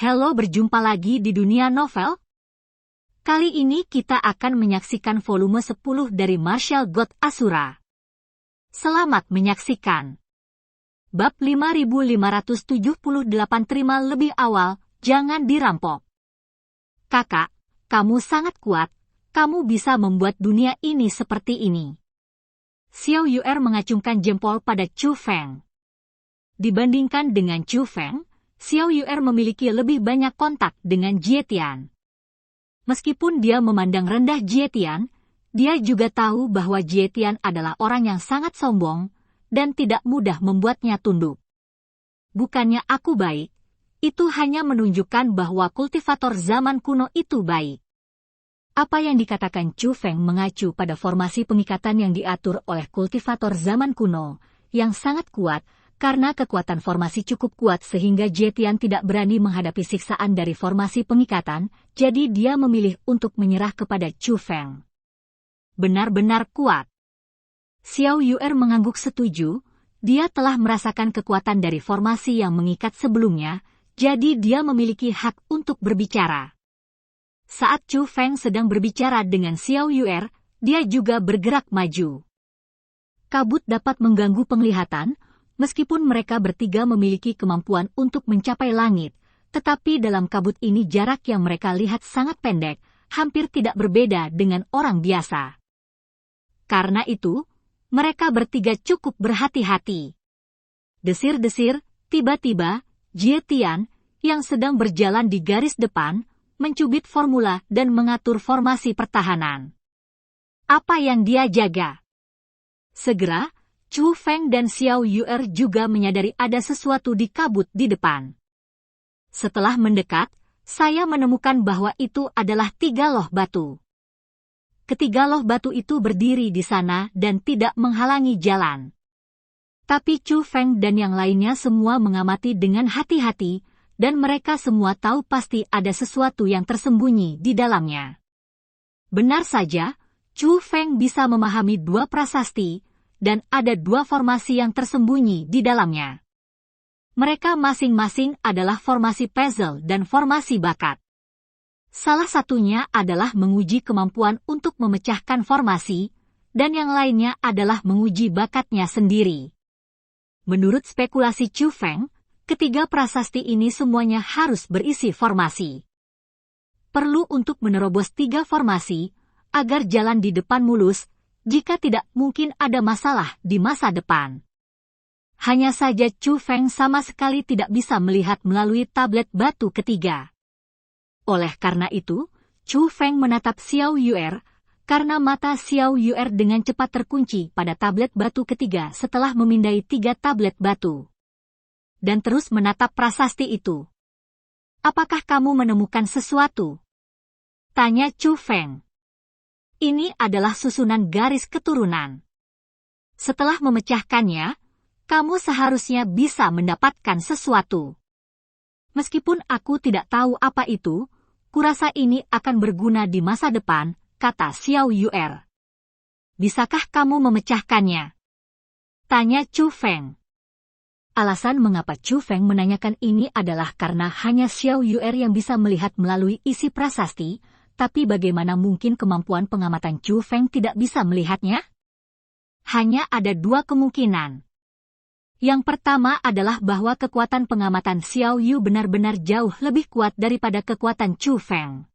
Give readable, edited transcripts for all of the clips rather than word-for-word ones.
Halo, berjumpa lagi di dunia novel. Kali ini kita akan menyaksikan volume 10 dari Martial God Asura. Selamat menyaksikan. Bab 5578 terima lebih awal, jangan dirampok. Kakak, kamu sangat kuat, kamu bisa membuat dunia ini seperti ini. Xiao Yu'er mengacungkan jempol pada Chu Feng. Dibandingkan dengan Chu Feng, Xiao Yu'er memiliki lebih banyak kontak dengan Jie Tian. Meskipun dia memandang rendah Jie Tian, dia juga tahu bahwa Jie Tian adalah orang yang sangat sombong dan tidak mudah membuatnya tunduk. Bukannya aku baik, itu hanya menunjukkan bahwa kultivator zaman kuno itu baik. Apa yang dikatakan Chu Feng mengacu pada formasi pengikatan yang diatur oleh kultivator zaman kuno, yang sangat kuat, karena kekuatan formasi cukup kuat sehingga Jie Tian tidak berani menghadapi siksaan dari formasi pengikatan, jadi dia memilih untuk menyerah kepada Chu Feng. Benar-benar kuat. Xiao Yu'er mengangguk setuju, dia telah merasakan kekuatan dari formasi yang mengikat sebelumnya, jadi dia memiliki hak untuk berbicara. Saat Chu Feng sedang berbicara dengan Xiao Yu'er, dia juga bergerak maju. Kabut dapat mengganggu penglihatan, meskipun mereka bertiga memiliki kemampuan untuk mencapai langit, tetapi dalam kabut ini jarak yang mereka lihat sangat pendek, hampir tidak berbeda dengan orang biasa. Karena itu, mereka bertiga cukup berhati-hati. Desir-desir, tiba-tiba, Jie Tian, yang sedang berjalan di garis depan, mencubit formula dan mengatur formasi pertahanan. Apa yang dia jaga? Segera, Chu Feng dan Xiao Yu'er juga menyadari ada sesuatu di kabut di depan. Setelah mendekat, saya menemukan bahwa itu adalah 3 loh batu. Ketiga loh batu itu berdiri di sana dan tidak menghalangi jalan. Tapi Chu Feng dan yang lainnya semua mengamati dengan hati-hati, dan mereka semua tahu pasti ada sesuatu yang tersembunyi di dalamnya. Benar saja, Chu Feng bisa memahami 2 prasasti, dan ada 2 formasi yang tersembunyi di dalamnya. Mereka masing-masing adalah formasi puzzle dan formasi bakat. Salah satunya adalah menguji kemampuan untuk memecahkan formasi, dan yang lainnya adalah menguji bakatnya sendiri. Menurut spekulasi Chu Feng, ketiga prasasti ini semuanya harus berisi formasi. Perlu untuk menerobos 3 formasi, agar jalan di depan mulus, jika tidak mungkin ada masalah di masa depan. Hanya saja Chu Feng sama sekali tidak bisa melihat melalui tablet batu ketiga. Oleh karena itu, Chu Feng menatap Xiao Yu'er, karena mata Xiao Yu'er dengan cepat terkunci pada tablet batu ketiga setelah memindai 3 tablet batu. Dan terus menatap prasasti itu. Apakah kamu menemukan sesuatu? Tanya Chu Feng. Ini adalah susunan garis keturunan. Setelah memecahkannya, kamu seharusnya bisa mendapatkan sesuatu. Meskipun aku tidak tahu apa itu, kurasa ini akan berguna di masa depan, kata Xiao Yu'er. Bisakah kamu memecahkannya? Tanya Chu Feng. Alasan mengapa Chu Feng menanyakan ini adalah karena hanya Xiao Yu'er yang bisa melihat melalui isi prasasti, tapi bagaimana mungkin kemampuan pengamatan Chu Feng tidak bisa melihatnya? Hanya ada 2 kemungkinan. Yang pertama adalah bahwa kekuatan pengamatan Xiao Yu benar-benar jauh lebih kuat daripada kekuatan Chu Feng.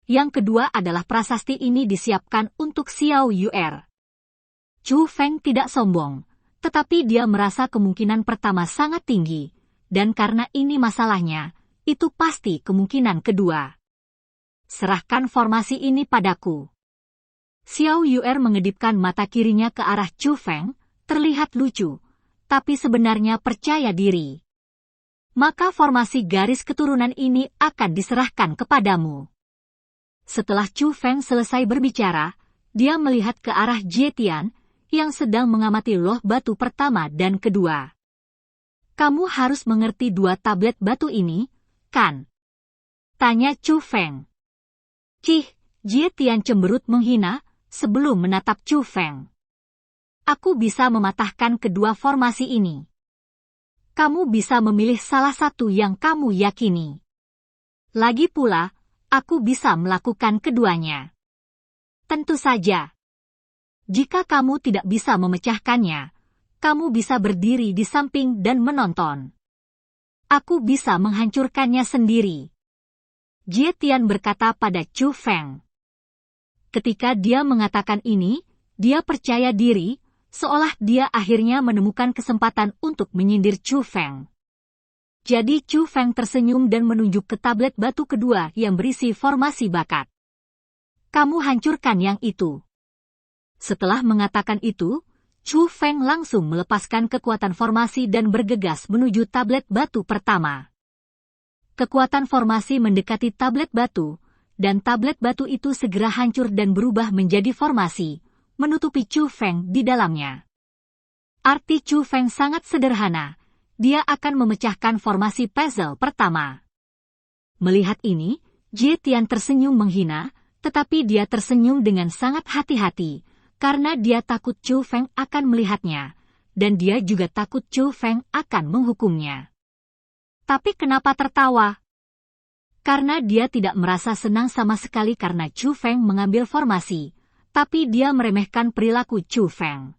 Yang kedua adalah prasasti ini disiapkan untuk Xiao Yu'er. Chu Feng tidak sombong, tetapi dia merasa kemungkinan pertama sangat tinggi, dan karena ini masalahnya, itu pasti kemungkinan kedua. Serahkan formasi ini padaku. Xiao Yu'er mengedipkan mata kirinya ke arah Chu Feng, terlihat lucu, tapi sebenarnya percaya diri. Maka formasi garis keturunan ini akan diserahkan kepadamu. Setelah Chu Feng selesai berbicara, dia melihat ke arah Jie Tian, yang sedang mengamati loh batu pertama dan kedua. Kamu harus mengerti 2 tablet batu ini, kan? Tanya Chu Feng. Cih, Jie Tian cemberut menghina, sebelum menatap Chu Feng. Aku bisa mematahkan kedua formasi ini. Kamu bisa memilih salah satu yang kamu yakini. Lagi pula, aku bisa melakukan keduanya. Tentu saja. Jika kamu tidak bisa memecahkannya, kamu bisa berdiri di samping dan menonton. Aku bisa menghancurkannya sendiri. Jie Tian berkata pada Chu Feng. Ketika dia mengatakan ini, dia percaya diri, seolah dia akhirnya menemukan kesempatan untuk menyindir Chu Feng. Jadi Chu Feng tersenyum dan menunjuk ke tablet batu kedua yang berisi formasi bakat. Kamu hancurkan yang itu. Setelah mengatakan itu, Chu Feng langsung melepaskan kekuatan formasi dan bergegas menuju tablet batu pertama. Kekuatan formasi mendekati tablet batu, dan tablet batu itu segera hancur dan berubah menjadi formasi, menutupi Chu Feng di dalamnya. Arti Chu Feng sangat sederhana, dia akan memecahkan formasi puzzle pertama. Melihat ini, Jie Tian tersenyum menghina, tetapi dia tersenyum dengan sangat hati-hati, karena dia takut Chu Feng akan melihatnya, dan dia juga takut Chu Feng akan menghukumnya. Tapi kenapa tertawa? Karena dia tidak merasa senang sama sekali karena Chu Feng mengambil formasi, tapi dia meremehkan perilaku Chu Feng.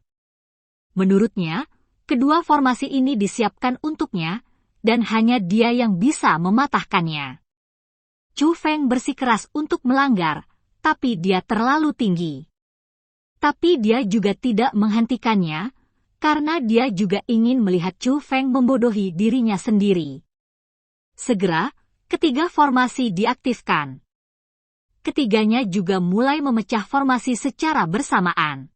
Menurutnya, kedua formasi ini disiapkan untuknya, dan hanya dia yang bisa mematahkannya. Chu Feng bersikeras untuk melanggar, tapi dia terlalu tinggi. Tapi dia juga tidak menghentikannya, karena dia juga ingin melihat Chu Feng membodohi dirinya sendiri. Segera, ketiga formasi diaktifkan. Ketiganya juga mulai memecah formasi secara bersamaan.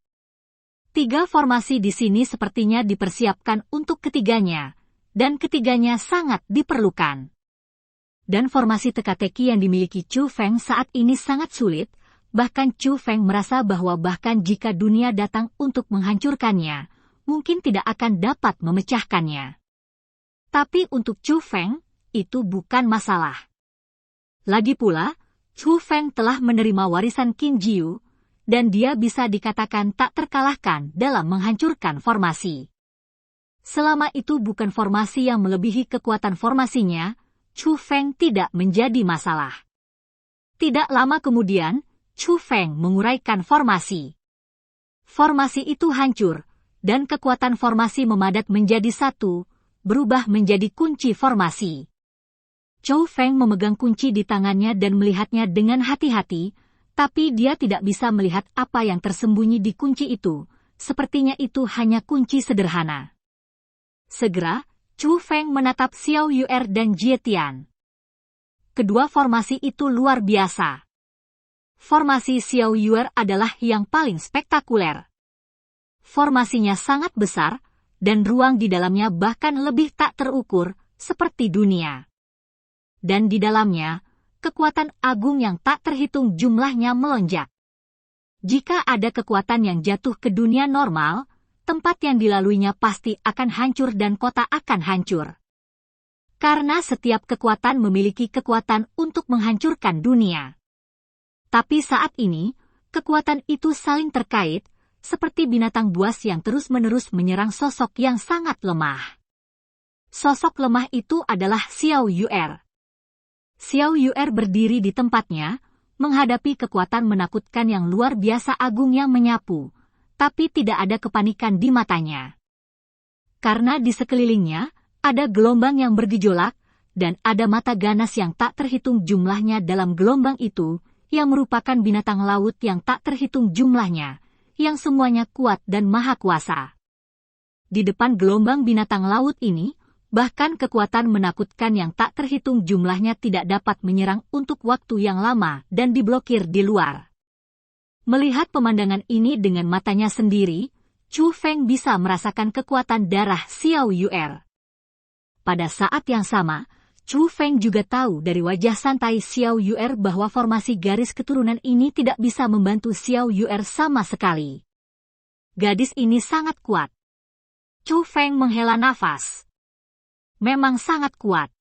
Tiga formasi di sini sepertinya dipersiapkan untuk ketiganya, dan ketiganya sangat diperlukan. Dan formasi teka-teki yang dimiliki Chu Feng saat ini sangat sulit, bahkan Chu Feng merasa bahwa bahkan jika dunia datang untuk menghancurkannya, mungkin tidak akan dapat memecahkannya. Tapi untuk Chu Feng, itu bukan masalah. Lagi pula, Chu Feng telah menerima warisan Qin Jiu, dan dia bisa dikatakan tak terkalahkan dalam menghancurkan formasi. Selama itu bukan formasi yang melebihi kekuatan formasinya, Chu Feng tidak menjadi masalah. Tidak lama kemudian, Chu Feng menguraikan formasi. Formasi itu hancur, dan kekuatan formasi memadat menjadi satu, berubah menjadi kunci formasi. Chu Feng memegang kunci di tangannya dan melihatnya dengan hati-hati, tapi dia tidak bisa melihat apa yang tersembunyi di kunci itu, sepertinya itu hanya kunci sederhana. Segera, Chu Feng menatap Xiao Yuer dan Jie Tian. Kedua formasi itu luar biasa. Formasi Xiao Yuer adalah yang paling spektakuler. Formasinya sangat besar, dan ruang di dalamnya bahkan lebih tak terukur, seperti dunia. Dan di dalamnya, kekuatan agung yang tak terhitung jumlahnya melonjak. Jika ada kekuatan yang jatuh ke dunia normal, tempat yang dilaluinya pasti akan hancur dan kota akan hancur. Karena setiap kekuatan memiliki kekuatan untuk menghancurkan dunia. Tapi saat ini, kekuatan itu saling terkait, seperti binatang buas yang terus-menerus menyerang sosok yang sangat lemah. Sosok lemah itu adalah Xiao Yuer. Xiao Yuer berdiri di tempatnya, menghadapi kekuatan menakutkan yang luar biasa agung yang menyapu, tapi tidak ada kepanikan di matanya. Karena di sekelilingnya, ada gelombang yang bergejolak, dan ada mata ganas yang tak terhitung jumlahnya dalam gelombang itu, yang merupakan binatang laut yang tak terhitung jumlahnya, yang semuanya kuat dan maha kuasa. Di depan gelombang binatang laut ini, bahkan kekuatan menakutkan yang tak terhitung jumlahnya tidak dapat menyerang untuk waktu yang lama dan diblokir di luar. Melihat pemandangan ini dengan matanya sendiri, Chu Feng bisa merasakan kekuatan darah Xiao Yuer. Pada saat yang sama, Chu Feng juga tahu dari wajah santai Xiao Yuer bahwa formasi garis keturunan ini tidak bisa membantu Xiao Yuer sama sekali. Gadis ini sangat kuat. Chu Feng menghela nafas. Memang sangat kuat.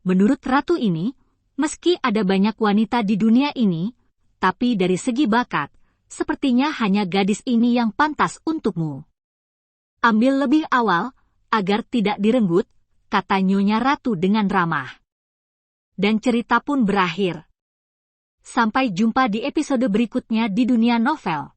Menurut ratu ini, meski ada banyak wanita di dunia ini, tapi dari segi bakat, sepertinya hanya gadis ini yang pantas untukmu. Ambil lebih awal, agar tidak direnggut, kata Nyonya Ratu dengan ramah. dan cerita pun berakhir. Sampai jumpa di episode berikutnya di dunia novel.